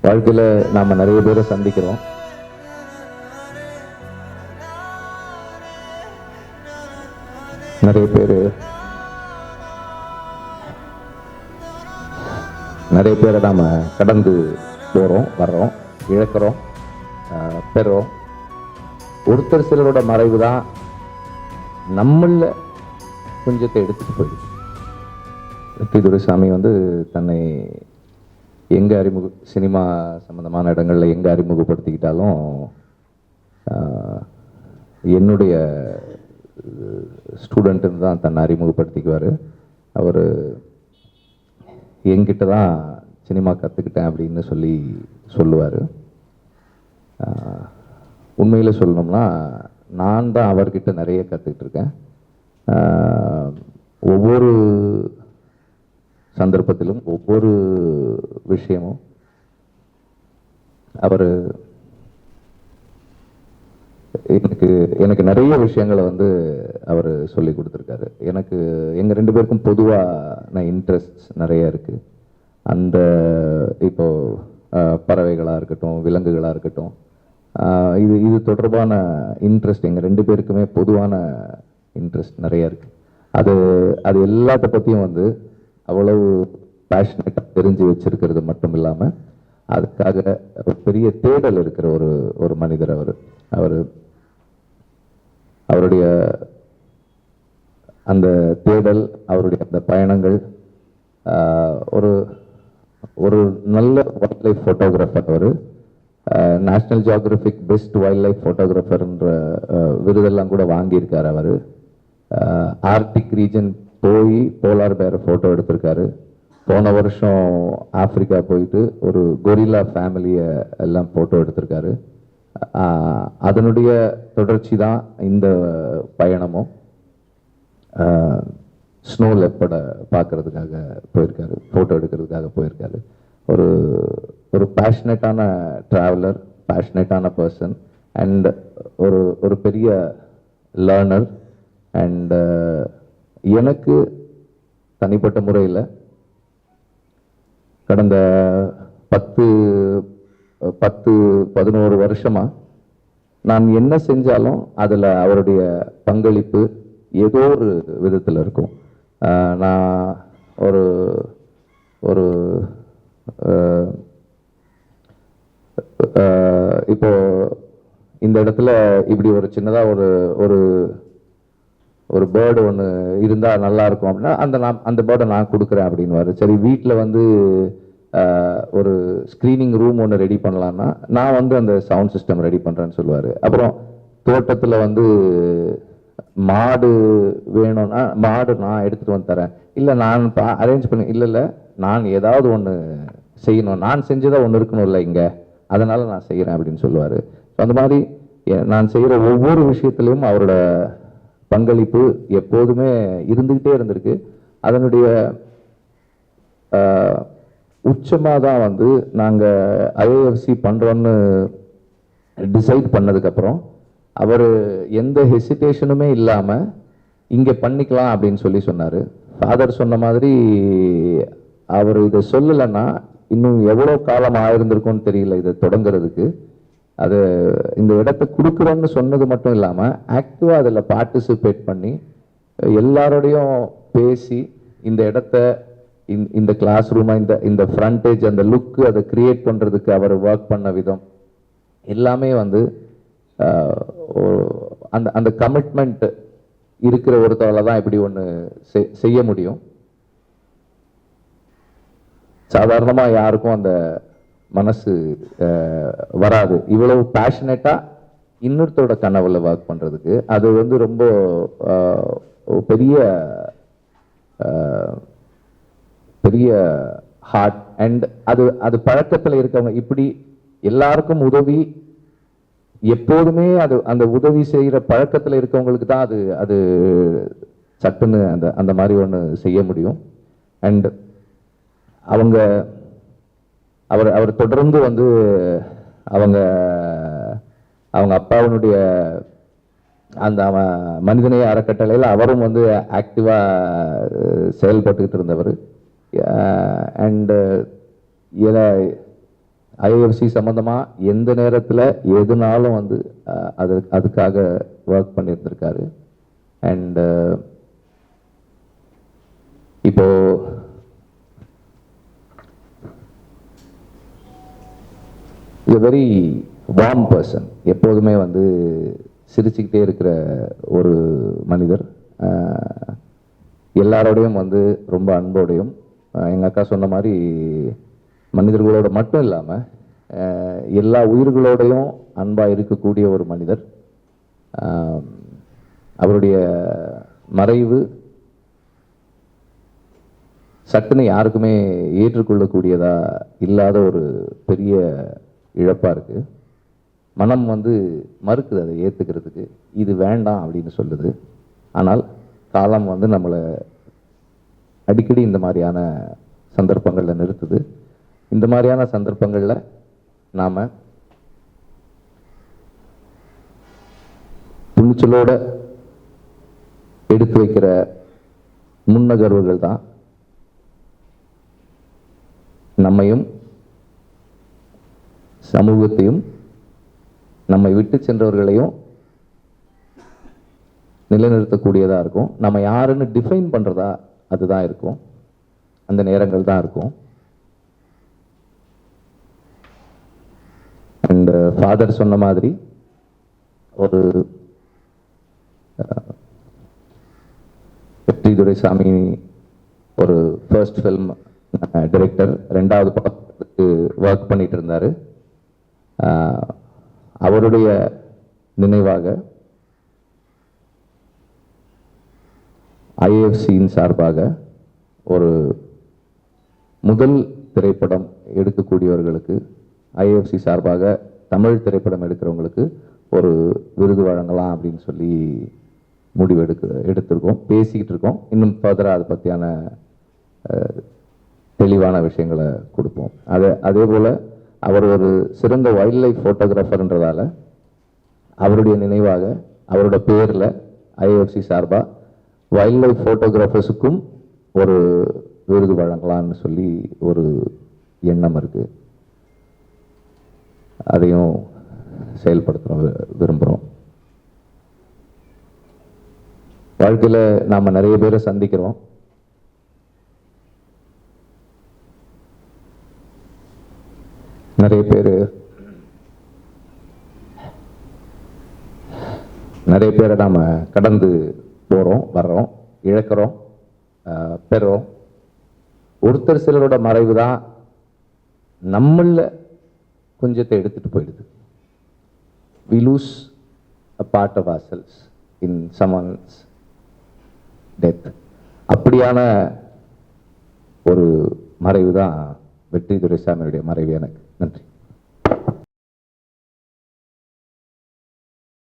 வாழ்க்கையில் நாம் நிறைய பேரை சந்திக்கிறோம். நிறைய பேரை நாம் கடந்து போகிறோம், வர்றோம், இழக்கிறோம், பெறுறோம். ஒருத்தர் சிலரோட மறைவு தான் நம்மள கொஞ்சத்தை எடுத்துட்டு போயிடுது. டி. துரைசாமி தன்னை எங்கே சினிமா சம்மந்தமான இடங்களில் எங்கே அறிமுகப்படுத்திக்கிட்டாலும் என்னுடைய ஸ்டூடெண்ட்டுன்னு தான் தன்னை அறிமுகப்படுத்திக்குவார். அவர் என்கிட்ட தான் சினிமா கற்றுக்கிட்டேன் அப்படின்னு சொல்லுவார். உண்மையில் சொல்லணும்னா நான் தான் அவர்கிட்ட நிறைய கற்றுக்கிட்டு இருக்கேன். ஒவ்வொரு சந்தர்ப்பத்திலும் ஒவ்வொரு விஷயமும் அவர் எனக்கு நிறைய விஷயங்களை அவர் சொல்லி கொடுத்துருக்காரு. எங்கள் ரெண்டு பேருக்கும் பொதுவான இன்ட்ரெஸ்ட் நிறைய இருக்குது. அந்த இப்போ பறவைகளாக இருக்கட்டும், விலங்குகளாக இருக்கட்டும், இது தொடர்பான இன்ட்ரெஸ்ட் எங்கள் ரெண்டு பேருக்குமே பொதுவான இன்ட்ரெஸ்ட் நிறைய இருக்குது. அது எல்லாத்த பற்றியும் அவ்வளவு பேஷனேட்டாக தெரிஞ்சு வச்சிருக்கிறது மட்டும் இல்லாமல் அதுக்காக ஒரு பெரிய தேடல் இருக்கிற ஒரு மனிதர் அவருடைய அந்த தேடல், அவருடைய அந்த பயணங்கள், ஒரு நல்ல வைல்ட் லைஃப் ஃபோட்டோகிராஃபர். அவர் National Geographic best wildlife ஃபோட்டோகிராஃபர்ன்ற விருதெல்லாம் கூட வாங்கியிருக்கார். அவர் ஆர்டிக் ரீஜன் போய் போலார் பேரை ஃபோட்டோ எடுத்திருக்காரு. போன வருஷம் ஆப்பிரிக்கா போயிட்டு ஒரு கொரில்லா ஃபேமிலியை எல்லாம் ஃபோட்டோ எடுத்திருக்காரு. அதனுடைய தொடர்ச்சி தான் இந்த பயணமும். ஸ்னோ லெப்பர்டை பார்க்கறதுக்காக போயிருக்காரு, ஃபோட்டோ எடுக்கிறதுக்காக போயிருக்காரு. ஒரு பேஷனேட்டான ட்ராவலர், பேஷனேட்டான பர்சன் அண்ட் ஒரு பெரிய லேர்னர். அண்ட் எனக்கு தனிப்பட்ட முறையில் கடந்த 10-11 வருஷமாக நான் என்ன செஞ்சாலும் அதில் அவருடைய பங்களிப்பு ஏதோ ஒரு விதத்தில் இருக்கும். நான் இப்போ இந்த இடத்துல இப்படி ஒரு சின்னதாக ஒரு பேர்டு ஒன்று இருந்தால் நல்லா இருக்கும் அப்படின்னா அந்த பேர்டை நான் கொடுக்குறேன் அப்படின்வாரு. சரி, வீட்டில் ஒரு ஸ்க்ரீனிங் ரூம் ஒன்று ரெடி பண்ணலான்னா நான் அந்த சவுண்ட் சிஸ்டம் ரெடி பண்ணுறேன்னு சொல்லுவார். அப்புறம் தோட்டத்தில் மாடு வேணும்னா மாடு நான் எடுத்துகிட்டு வந்து தரேன், இல்லை நான் அரேஞ்ச் பண்ணி, இல்லை நான் ஏதாவது ஒன்று செய்யணும், நான் செஞ்சதாக ஒன்று இருக்கணும்ல இங்கே, அதனால் நான் செய்கிறேன் அப்படின்னு சொல்லுவார். அந்த மாதிரி நான் செய்கிற ஒவ்வொரு விஷயத்துலையும் அவரோட பங்களிப்பு எப்போதுமே இருந்துக்கிட்டே இருந்திருக்கு. அதனுடைய உச்சமாக தான் நாங்கள் ஐஏஎஃப்சி பண்ணுறோன்னு டிசைட் பண்ணதுக்கப்புறம் அவர் எந்த ஹெசிடேஷனுமே இல்லாமல் இங்கே பண்ணிக்கலாம் அப்படின்னு சொன்னார். ஃபாதர் சொன்ன மாதிரி அவர் இதை சொல்லலைன்னா இன்னும் எவ்வளோ காலம் ஆயிருந்திருக்கும்னு தெரியல இதை தொடங்குறதுக்கு. அது இந்த இடத்த கொடுக்குறோன்னு சொன்னது மட்டும் இல்லாமல் ஆக்டிவாக அதில் பார்ட்டிசிபேட் பண்ணி எல்லாரோடையும் பேசி இந்த இடத்த இந்த கிளாஸ் ரூமாக இந்த ஃப்ரண்டேஜ், அந்த லுக்கு, அதை கிரியேட் பண்ணுறதுக்கு அவர் ஒர்க் பண்ண விதம் எல்லாமே அந்த கமிட்மெண்ட் இருக்கிற ஒருத்தவரை தான் இப்படி ஒன்று செய்ய முடியும். சாதாரணமாக யாருக்கும் அந்த மனசு வராது. இவ்வளவு பேஷனேட்டாக இன்னொருத்தரோட கனவுல ஒர்க் பண்ணுறதுக்கு அது ரொம்ப பெரிய பெரிய ஹார்ட். அண்ட் அது பழக்கத்தில் இருக்கவங்க இப்படி எல்லாருக்கும் உதவி எப்போதுமே அந்த உதவி செய்கிற பழக்கத்தில் இருக்கவங்களுக்கு தான் அது சட்டுன்னு அந்த மாதிரி ஒன்று செய்ய முடியும். அண்ட் அவர் தொடர்ந்து அவங்க அப்பாவினுடைய அந்த மனிதநேய அறக்கட்டளையில் அவரும் ஆக்டிவாக செயல்பட்டுக்கிட்டு இருந்தவர். அண்ட் ஐஏஎஃப்சி சம்மந்தமாக எந்த நேரத்தில் எதுனாலும் வந்து அதுக்காக ஒர்க் பண்ணியிருந்திருக்காரு. அண்ட் இப்போ இஸ் வெரி வார்ம் பர்சன். எப்போதுமே வந்து சிரிச்சுக்கிட்டே இருக்கிற ஒரு மனிதர். எல்லாரோடையும் வந்து ரொம்ப அன்போடையும், எங்கள் அக்கா சொன்ன மாதிரி மனிதர்களோட மட்டும் இல்லாமல் எல்லா உயிர்களோடையும் அன்பாக இருக்கக்கூடிய ஒரு மனிதர். அவருடைய மறைவு சட்டுன்னு யாருக்குமே ஏற்றுக்கொள்ளக்கூடியதா இல்லாத ஒரு பெரிய இழப்பாக இருக்குது. மனம் வந்து மறுக்குது அதை ஏற்றுக்கிறதுக்கு, இது வேண்டாம் அப்படின்னு சொல்லுது. ஆனால் காலம் வந்து நம்மளை அடிக்கடி இந்த மாதிரியான சந்தர்ப்பங்களில் நிறுத்துது. இந்த மாதிரியான சந்தர்ப்பங்களில் நாம் துணிச்சலோட எடுத்து வைக்கிற முன்னகர்வுகள் தான் நம்மையும் சமூகத்தையும் நம்மை விட்டு சென்றவர்களையும் நிலைநிறுத்தக்கூடியதாக இருக்கும். நம்ம யாருன்னு டிஃபைன் பண்ணுறதா அதுதான் இருக்கும், அந்த நேரங்கள் தான் இருக்கும். அண்ட் ஃபாதர் சொன்ன மாதிரி ஒரு வெற்றி துரைசாமி ஒரு ஃபர்ஸ்ட் ஃபில்ம் டைரக்டர், 2வது படத்துக்கு ஒர்க் பண்ணிட்டு இருந்தார். அவருடைய நினைவாக ஐஏஎஃப்சியின் சார்பாக ஒரு முதல் திரைப்படம் எடுக்கக்கூடியவர்களுக்கு, ஐஏஎஃப்சி சார்பாக தமிழ் திரைப்படம் எடுக்கிறவங்களுக்கு ஒரு விருது வழங்கலாம் அப்படின்னு சொல்லி முடிவு எடுத்திருக்கோம், பேசிக்கிட்டு இருக்கோம். இன்னும் ஃபர்தராக அதை பற்றியான தெளிவான விஷயங்களை கொடுப்போம். அதே போல் அவர் ஒரு சிறந்த வைல்ட் லைஃப் ஃபோட்டோகிராஃபர்ன்றதால அவருடைய நினைவாக அவரோட பேரில் ஐஏஎஃப்சி சார்பாக வைல்ட் லைஃப் ஃபோட்டோகிராஃபர்ஸுக்கும் ஒரு விருது வழங்கலான்னு சொல்லி ஒரு எண்ணம் இருக்குது. அதையும் செயல்படுத்துகிறோம், விரும்புகிறோம். வாழ்க்கையில் நாம் நிறைய பேரை சந்திக்கிறோம். நிறைய பேரை நாம் கடந்து போகிறோம், வர்றோம், இழக்கிறோம், பெறுறோம். ஒருத்தர் சிலரோட மறைவு தான் நம்மள கொஞ்சத்தை எடுத்துகிட்டு போயிடுது. We lose a part of ourselves in someone's death. அப்படியான ஒரு மறைவு தான் வெற்றி துரைசாமியுடைய மறைவு எனக்கு. நன்றி.